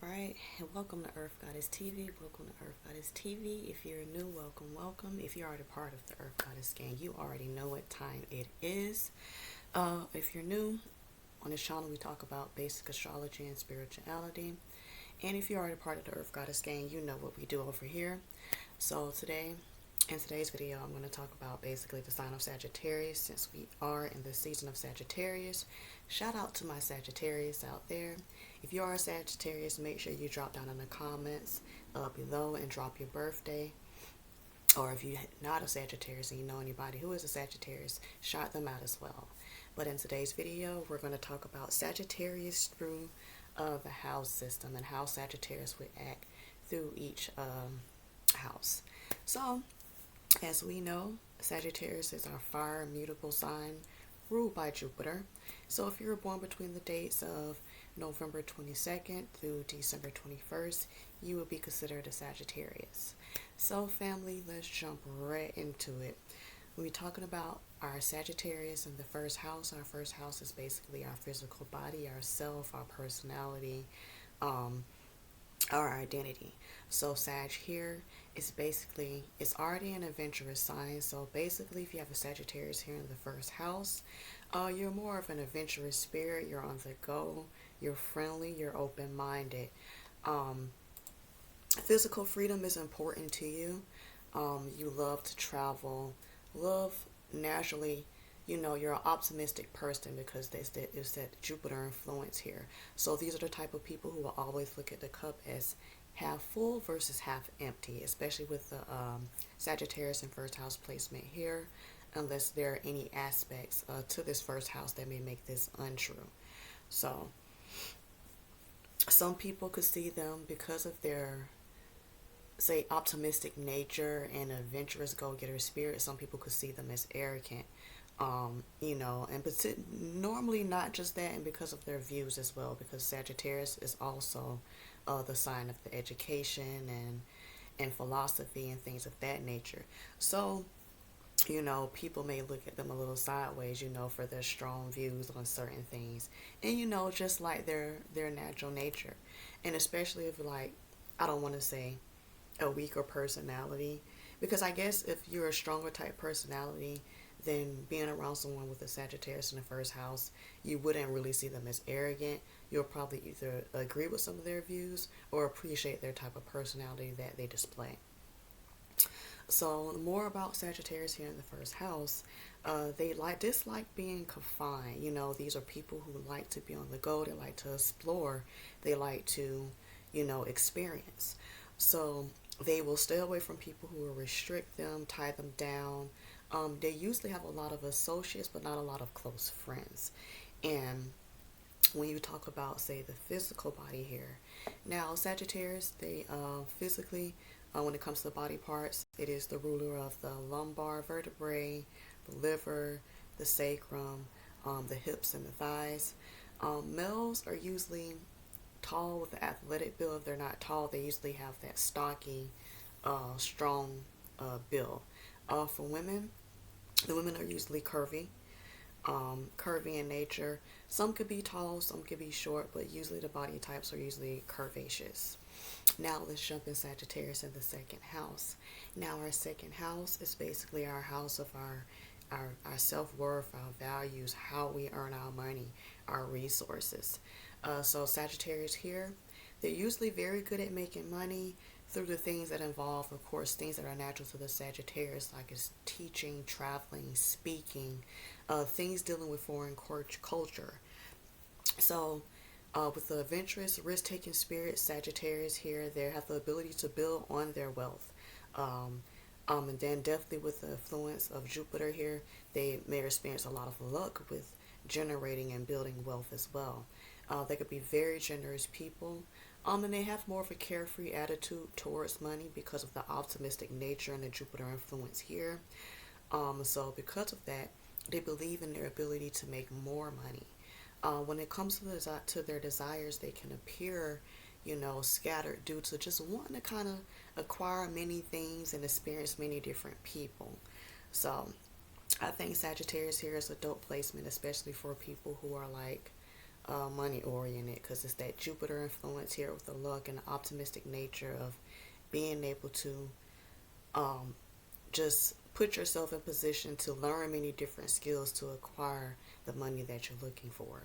Alright, and welcome to Earth Goddess TV. Welcome to Earth Goddess TV. If you're new, welcome. If you're already part of the Earth Goddess gang, you already know what time it is. If you're new, on this channel we talk about basic astrology and spirituality. And if you're already part of the Earth Goddess gang, you know what we do over here. So in today's video, I'm going to talk about basically the sign of Sagittarius, since we are in the season of Sagittarius. Shout out to my Sagittarius out there. If you are a Sagittarius, make sure you drop down in the comments below and drop your birthday. Or if you're not a Sagittarius and you know anybody who is a Sagittarius, shout them out as well. But in today's video, we're going to talk about Sagittarius through the house system and how Sagittarius would act through each house. So, as we know, Sagittarius is our fire mutable sign ruled by Jupiter. So if you were born between the dates of November 22nd through December 21st, you would be considered a Sagittarius. So family, let's jump right into it. When we're talking about our Sagittarius in the first house, our first house is basically our physical body, our self, our personality, our identity. So Sag here is basically, it's already an adventurous sign. So basically, if you have a Sagittarius here in the first house, you're more of an adventurous spirit. You're on the go, you're friendly, you're open-minded. Physical freedom is important to you. You love to travel, love naturally, you're an optimistic person because there's that Jupiter influence here. So these are the type of people who will always look at the cup as half full versus half empty, especially with the Sagittarius in first house placement here, unless there are any aspects to this first house that may make this untrue. So some people could see them because of their, say, optimistic nature and adventurous go-getter spirit. Some people could see them as arrogant, but normally not just that, and because of their views as well, because Sagittarius is also the sign of the education and philosophy and things of that nature. So, people may look at them a little sideways, for their strong views on certain things, and just like their natural nature, and especially if, like, I don't want to say a weaker personality, because I guess if you're a stronger type personality, then being around someone with a Sagittarius in the first house, you wouldn't really see them as arrogant. You'll probably either agree with some of their views or appreciate their type of personality that they display. So more about Sagittarius here in the first house, they dislike being confined. These are people who like to be on the go. They like to explore. They like to, experience. So they will stay away from people who will restrict them, tie them down. They usually have a lot of associates, but not a lot of close friends. And when you talk about, say, the physical body here, now Sagittarius, they physically, when it comes to the body parts, it is the ruler of the lumbar vertebrae, the liver, the sacrum, the hips and the thighs. Males are usually tall with the athletic build. If they're not tall, they usually have that stocky, strong build. For women, the women are usually curvy in nature. Some could be tall, some could be short, but usually the body types are usually curvaceous. Now let's jump in Sagittarius in the second house. Now our second house is basically our house of our self-worth, our values, how we earn our money, our resources. So Sagittarius here, they're usually very good at making money through the things that involve, of course, things that are natural to the Sagittarius, like is teaching, traveling, speaking, things dealing with foreign culture. So with the adventurous, risk-taking spirit, Sagittarius here, they have the ability to build on their wealth. And then definitely with the influence of Jupiter here, they may experience a lot of luck with generating and building wealth as well. They could be very generous people. And they have more of a carefree attitude towards money because of the optimistic nature and the Jupiter influence here. So because of that, they believe in their ability to make more money. When it comes to their desires, they can appear, scattered due to just wanting to kind of acquire many things and experience many different people. So I think Sagittarius here is a dope placement, especially for people who are like money oriented because it's that Jupiter influence here with the luck and the optimistic nature of being able to um, just put yourself in position to learn many different skills to acquire the money that you're looking for.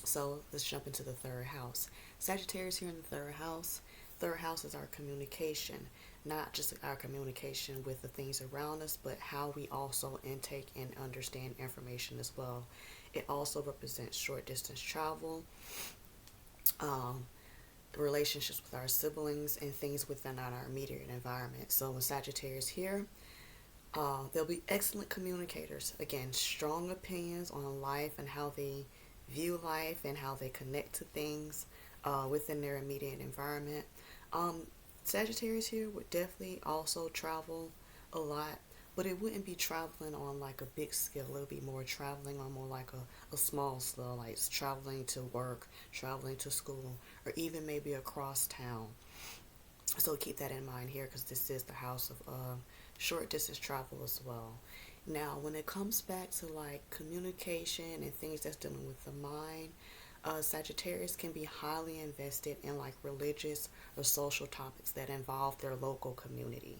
So let's jump into the third house. Sagittarius here in the third house. Third house is our communication, not just our communication with the things around us, but how we also intake and understand information as well. It also represents short distance travel, um, relationships with our siblings, and things within our immediate environment. So when Sagittarius here, they'll be excellent communicators. Again, strong opinions on life and how they view life and how they connect to things within their immediate environment. Um, Sagittarius here would definitely also travel a lot, but it wouldn't be traveling on like a big scale. It would be more traveling on more like a small scale, like traveling to work, traveling to school, or even maybe across town. So keep that in mind here because this is the house of short distance travel as well. Now, when it comes back to like communication and things that's dealing with the mind, Sagittarius can be highly invested in like religious or social topics that involve their local community.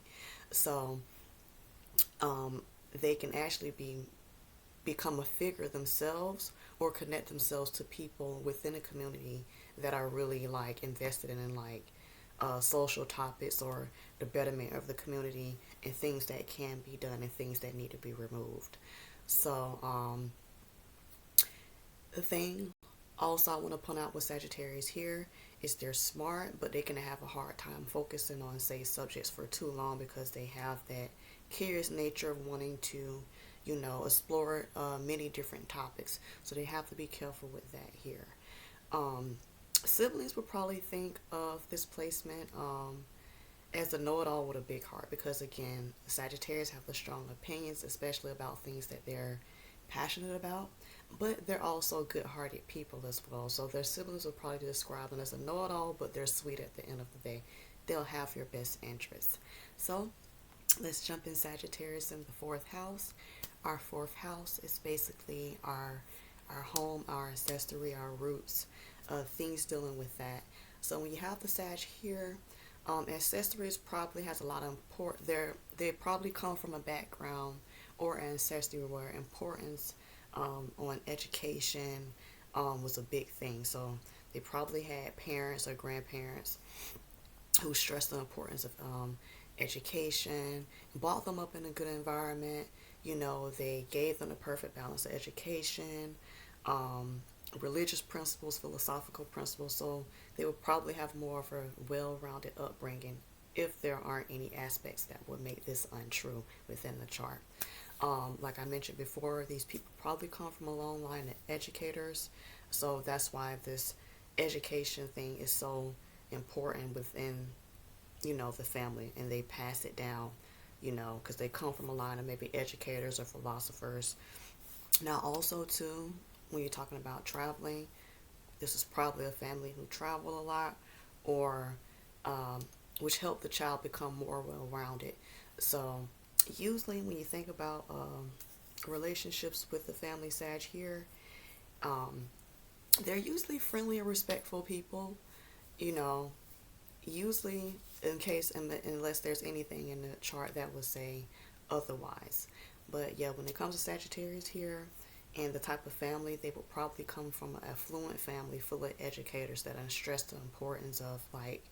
So um, they can actually become a figure themselves or connect themselves to people within a community that are really like invested in like social topics or the betterment of the community and things that can be done and things that need to be removed. So the thing also I want to point out with Sagittarius here is they're smart, but they can have a hard time focusing on say subjects for too long because they have that curious nature of wanting to, explore many different topics. So they have to be careful with that here. Um, Siblings would probably think of this placement as a know-it-all with a big heart because again, Sagittarius have the strong opinions, especially about things that they're passionate about, but they're also good-hearted people as well. So their siblings would probably describe them as a know-it-all, but they're sweet at the end of the day. They'll have your best interests. So let's jump in Sagittarius in the fourth house. Our fourth house is basically our home, our ancestry, our roots, things dealing with that. So when you have the Sag here, ancestries probably has a lot of import. They probably come from a background or ancestry where importance on education was a big thing. So they probably had parents or grandparents who stressed the importance of education, brought them up in a good environment. They gave them the perfect balance of education, um, religious principles, philosophical principles. So they would probably have more of a well-rounded upbringing if there aren't any aspects that would make this untrue within the chart. Like I mentioned before, these people probably come from a long line of educators. So that's why this education thing is so important within, the family, and they pass it down, because they come from a line of maybe educators or philosophers. Now, also, too, when you're talking about traveling, this is probably a family who travel a lot or which help the child become more well-rounded. So usually when you think about relationships with the family Sag here, um, they're usually friendly and respectful people, you know, usually unless there's anything in the chart that would say otherwise. But yeah, when it comes to Sagittarius here and the type of family, they will probably come from an affluent family full of educators that stress the importance of like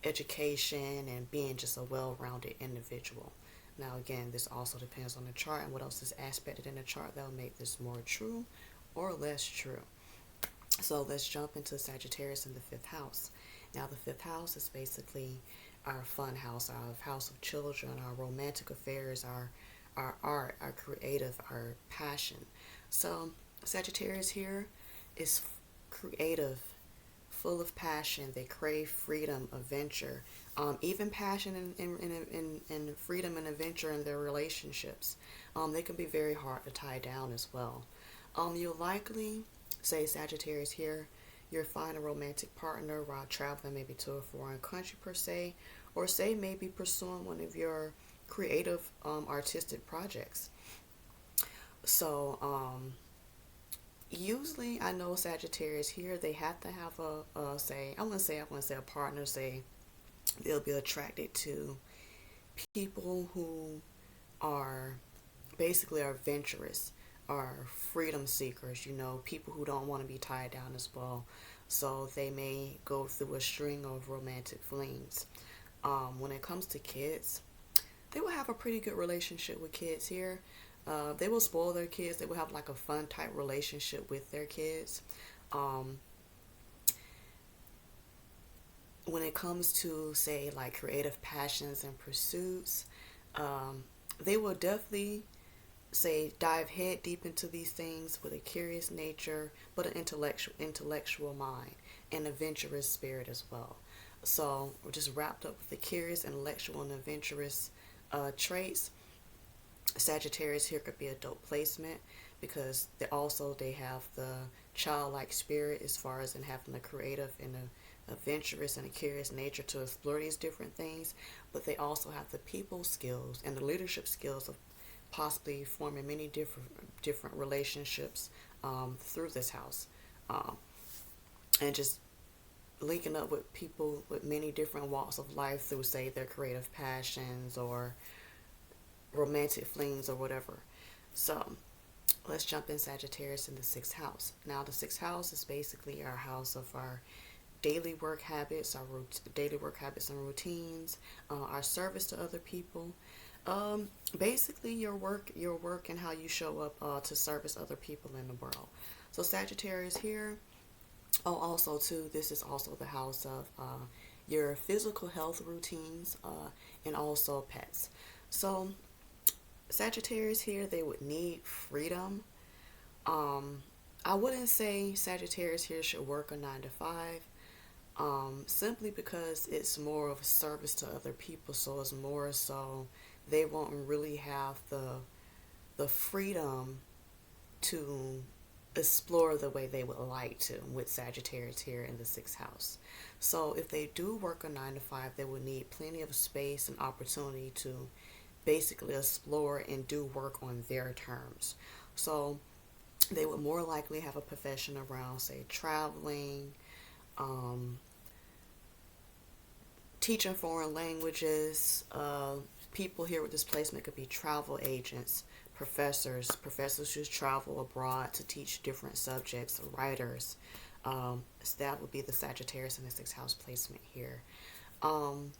education and being just a well-rounded individual. Now again, this also depends on the chart and what else is aspected in the chart that will make this more true or less true. So let's jump into Sagittarius in the fifth house. Now the fifth house is basically our fun house, our house of children, our romantic affairs, our art, our creative, our passion. So Sagittarius here is creative, full of passion. They crave freedom, adventure, even passion and freedom and adventure in their relationships. They can be very hard to tie down as well. You'll likely say Sagittarius here, you'll find a romantic partner while traveling maybe to a foreign country per se, or say maybe pursuing one of your creative artistic projects. So Usually, I know Sagittarius here, they have to have say, I want to say a partner, say they'll be attracted to people who are basically are adventurous, are freedom seekers, people who don't want to be tied down as well. So they may go through a string of romantic flings. When it comes to kids, they will have a pretty good relationship with kids here. They will spoil their kids. They will have like a fun type relationship with their kids. Um, when it comes to, say, like creative passions and pursuits, they will definitely say dive head deep into these things with a curious nature, but an intellectual mind and adventurous spirit as well. So we're just wrapped up with the curious, intellectual, and adventurous traits. Sagittarius here could be a dope placement because they have the childlike spirit as far as in having a creative and a adventurous and a curious nature to explore these different things, but they also have the people skills and the leadership skills of possibly forming many different relationships through this house, um, and just linking up with people with many different walks of life through, say, their creative passions or romantic flings or whatever. So let's jump in Sagittarius in the sixth house. Now, the sixth house is basically our house of our daily work habits, daily work habits and routines, our service to other people. Basically, your work, and how you show up to service other people in the world. So Sagittarius here. Oh, also too, this is also the house of your physical health routines and also pets. So Sagittarius here, they would need freedom. I wouldn't say Sagittarius here should work a 9 to 5. Simply because it's more of a service to other people, so it's more so they won't really have the freedom to explore the way they would like to with Sagittarius here in the sixth house. So if they do work a 9 to 5, they will need plenty of space and opportunity to basically explore and do work on their terms. So they would more likely have a profession around, say, traveling, um, teaching foreign languages. People here with displacement could be travel agents, professors who travel abroad to teach different subjects, writers. So that would be the Sagittarius in the sixth house placement here. Um,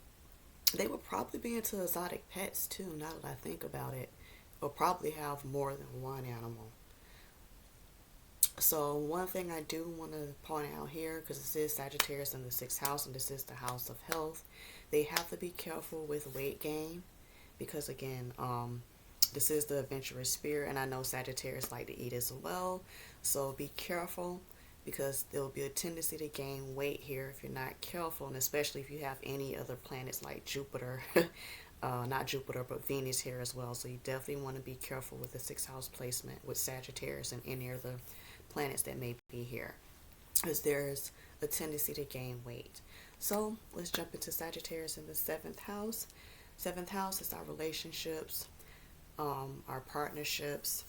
they would probably be into exotic pets too, now that I think about it. Or probably have more than one animal. So one thing I do want to point out here, because this is Sagittarius in the sixth house and this is the house of health, they have to be careful with weight gain because, again, this is the adventurous spirit, and I know Sagittarius like to eat as well. So be careful because there will be a tendency to gain weight here if you're not careful, and especially if you have any other planets like Jupiter, not Jupiter, but Venus here as well. So you definitely want to be careful with the sixth house placement with Sagittarius and any of the planets that may be here, because there's a tendency to gain weight. So let's jump into Sagittarius in the seventh house. Seventh house is our relationships, our partnerships,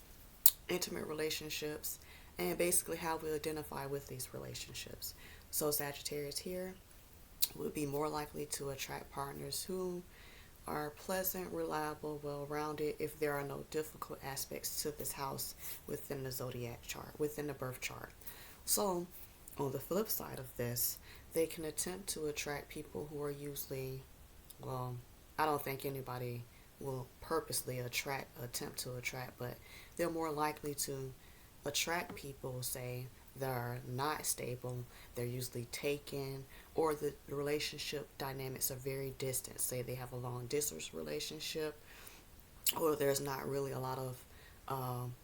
intimate relationships, and basically how we identify with these relationships. So Sagittarius here would be more likely to attract partners who are pleasant, reliable, well-rounded if there are no difficult aspects to this house within the zodiac chart, within the birth chart. So on the flip side of this, they can attempt to attract people who are usually, well, I don't think anybody will purposely attempt to attract, but they're more likely to attract people, say, that are not stable, they're usually taken, or the relationship dynamics are very distant. Say they have a long distance relationship, or there's not really a lot of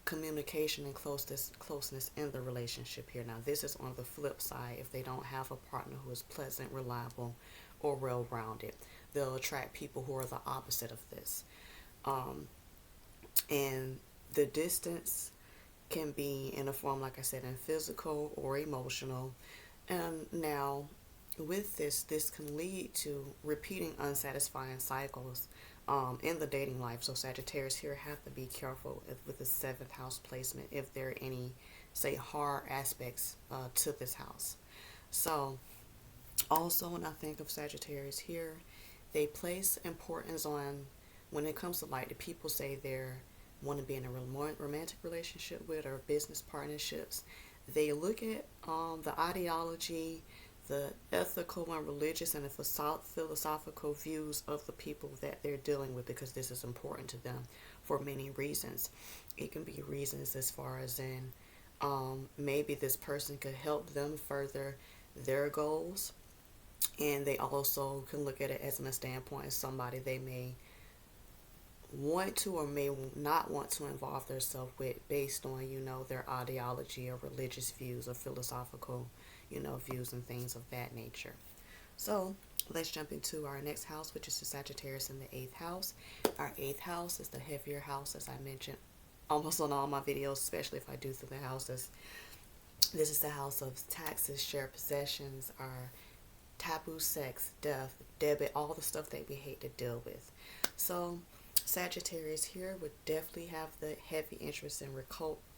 communication and closeness in the relationship here. Now, this is on the flip side. If they don't have a partner who is pleasant, reliable, or well-rounded, they'll attract people who are the opposite of this. And the distance can be in a form, like I said, in physical or emotional. And now, with this can lead to repeating unsatisfying cycles in the dating life. So Sagittarius here have to be careful with the seventh house placement if there are any say, hard aspects to this house. So, also, when I think of Sagittarius here, they place importance on, when it comes to like the people say they're want to be in a romantic relationship with or business partnerships, they look at the ideology, the ethical and religious and the philosophical views of the people that they're dealing with, because this is important to them for many reasons. It can be reasons as far as in maybe this person could help them further their goals, and they also can look at it as in a standpoint of somebody they may want to or may not want to involve themselves with based on, their ideology or religious views or philosophical, views and things of that nature. So let's jump into our next house, which is the Sagittarius in the 8th house. Our 8th house is the heavier house, as I mentioned almost on all my videos, especially if I do through the houses. This is the house of taxes, shared possessions, our taboo, sex, death, debit, all the stuff that we hate to deal with. So Sagittarius here would definitely have the heavy interest in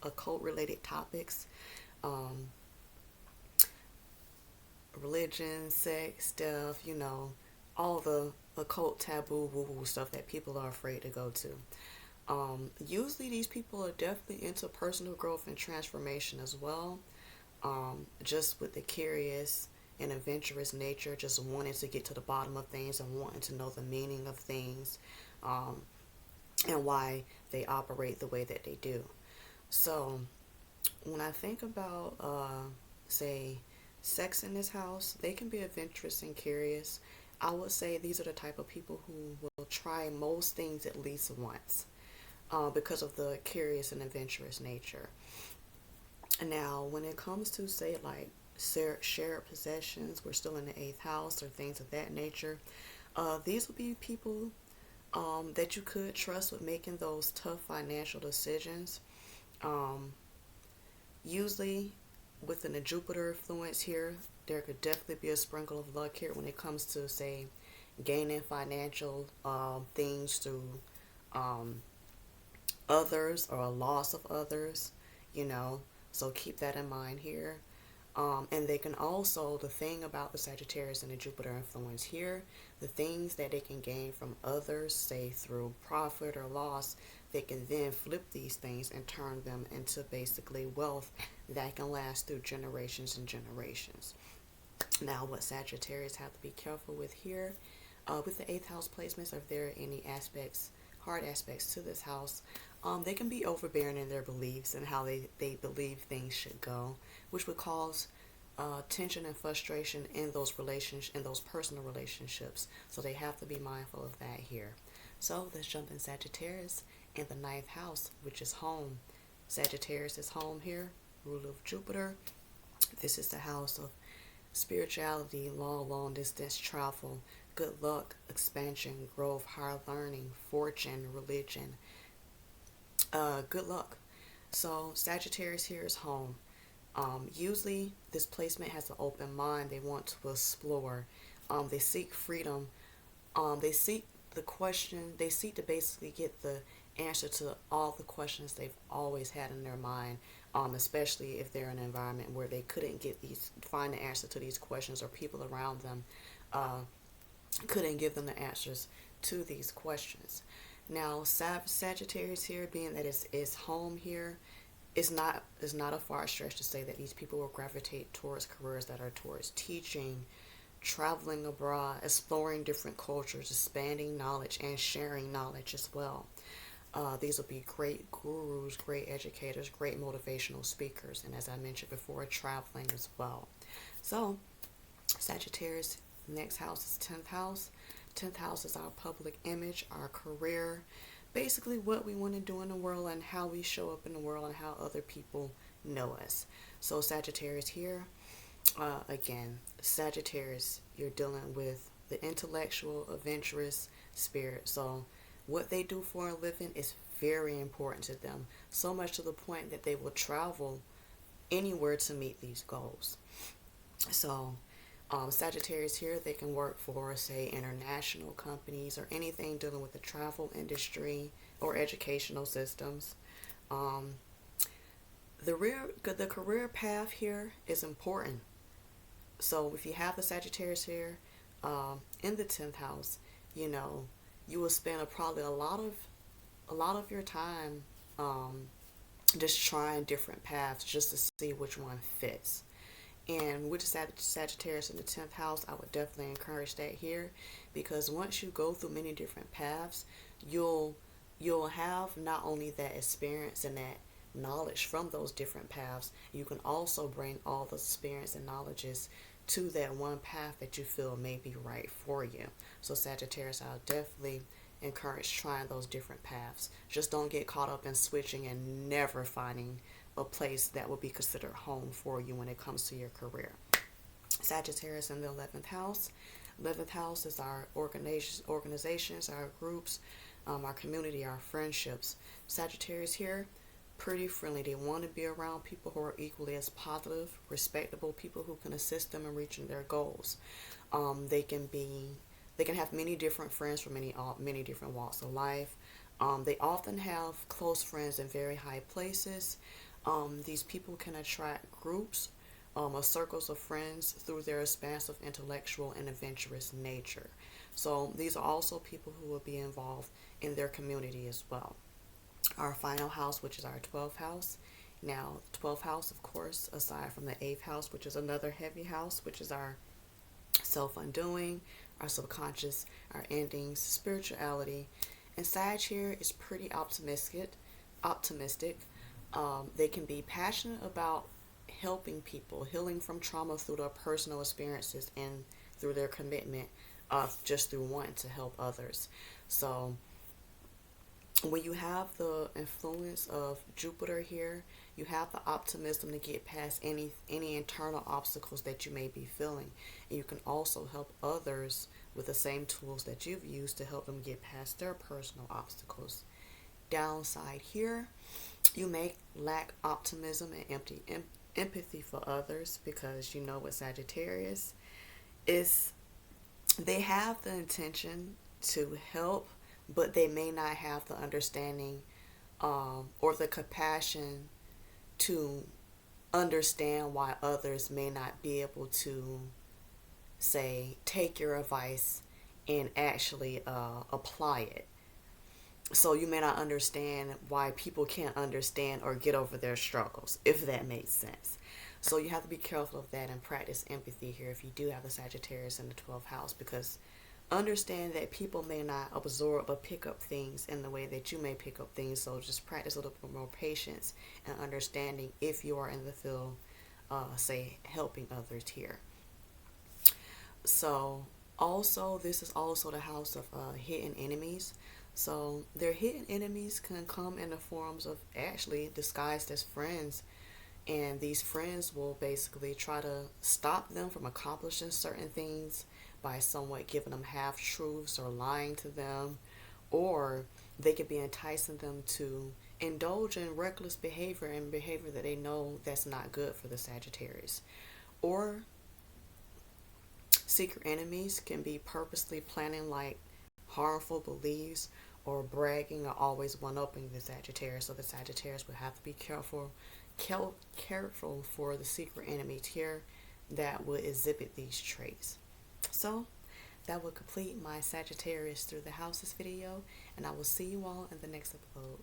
occult related topics, religion, sex, death, all the occult, taboo, woo-woo stuff that people are afraid to go to. Usually these people are definitely into personal growth and transformation as well. Just with the curious and adventurous nature, just wanting to get to the bottom of things and wanting to know the meaning of things, and why they operate the way that they do. So when I think about, say, sex in this house, they can be adventurous and curious. I would say these are the type of people who will try most things at least once, because of the curious and adventurous nature. Now, when it comes to, say, like shared possessions, we're still in the 8th house, or things of that nature. These will be people that you could trust with making those tough financial decisions. Usually, within the Jupiter influence here, there could definitely be a sprinkle of luck here when it comes to, say, gaining financial things through others or a loss of others, So keep that in mind here. And they can also, the thing about the Sagittarius and the Jupiter influence here, the things that they can gain from others, say through profit or loss, they can then flip these things and turn them into basically wealth that can last through generations and generations. Now, what Sagittarius have to be careful with here, with the 8th house placements, if there are any aspects, hard aspects to this house, they can be overbearing in their beliefs and how they believe things should go, which would cause tension and frustration in those personal relationships. So they have to be mindful of that here. So let's jump in Sagittarius in the 9th house, which is home. Sagittarius is home here, ruler of Jupiter. This is the house of spirituality, long distance travel, good luck, expansion, growth, higher learning, fortune, religion, good luck. So Sagittarius here is home. Usually this placement has an open mind. They want to explore. They seek freedom. They seek to basically get the answer to all the questions they've always had in their mind, especially if they're in an environment where they couldn't find the answer to these questions, or people around them couldn't give them the answers to these questions. Now, Sagittarius here, being that it's home here, it's not a far stretch to say that these people will gravitate towards careers that are towards teaching, traveling abroad, exploring different cultures, expanding knowledge, and sharing knowledge as well. These will be great gurus, great educators, great motivational speakers, and as I mentioned before, traveling as well. So, Sagittarius, next house is 10th house. 10th house is our public image, our career, basically what we want to do in the world and how we show up in the world and how other people know us. So Sagittarius here, again, Sagittarius, you're dealing with the intellectual, adventurous spirit. So what they do for a living is very important to them, so much to the point that they will travel anywhere to meet these goals. So Sagittarius here, they can work for, say, international companies or anything dealing with the travel industry or educational systems. The career path here is important. So if you have the Sagittarius here in the 10th house, you know, you will spend probably a lot of your time um, just trying different paths just to see which one fits. And with the Sagittarius in the 10th house, I would definitely encourage that here, because once you go through many different paths, you'll you'll have not only that experience and that knowledge from those different paths, you can also bring all the experience and knowledges to that one path that you feel may be right for you. So Sagittarius, I'll definitely encourage trying those different paths. Just don't get caught up in switching and never finding a place that will be considered home for you when it comes to your career. Sagittarius in the 11th house. 11th house is our organizations, our groups, our community, our friendships. Sagittarius here, pretty friendly. They want to be around people who are equally as positive, respectable, people who can assist them in reaching their goals. They can be, they can have many different friends from many different walks of life. They often have close friends in very high places. These people can attract groups or circles of friends through their expansive intellectual and adventurous nature. So these are also people who will be involved in their community as well. Our final house, which is our 12th house. Now, 12th house, of course, aside from the 8th house, which is another heavy house, which is our self-undoing, our subconscious, our endings, spirituality. And Sag here is pretty optimistic. They can be passionate about helping people, healing from trauma through their personal experiences and through their commitment just through wanting to help others. So when you have the influence of Jupiter here, you have the optimism to get past any internal obstacles that you may be feeling. And you can also help others with the same tools that you've used to help them get past their personal obstacles. Downside here, you may lack optimism and empathy for others, because you know with Sagittarius is they have the intention to help, but they may not have the understanding or the compassion to understand why others may not be able to, say, take your advice and actually apply it. So you may not understand why people can't understand or get over their struggles, if that makes sense. So you have to be careful of that and practice empathy here if you do have the Sagittarius in the 12th house, because understand that people may not absorb or pick up things in the way that you may pick up things. So just practice a little bit more patience and understanding if you are in the field, say, helping others here. So also, this is also the house of hidden enemies. So their hidden enemies can come in the forms of actually disguised as friends, and these friends will basically try to stop them from accomplishing certain things by somewhat giving them half truths or lying to them, or they could be enticing them to indulge in reckless behavior and behavior that they know that's not good for the Sagittarius. Or secret enemies can be purposely planning like harmful beliefs or bragging or always one-upping the Sagittarius. So the Sagittarius would have to be careful for the secret enemies here that would exhibit these traits. So that will complete my Sagittarius through the houses video, and I will see you all in the next episode.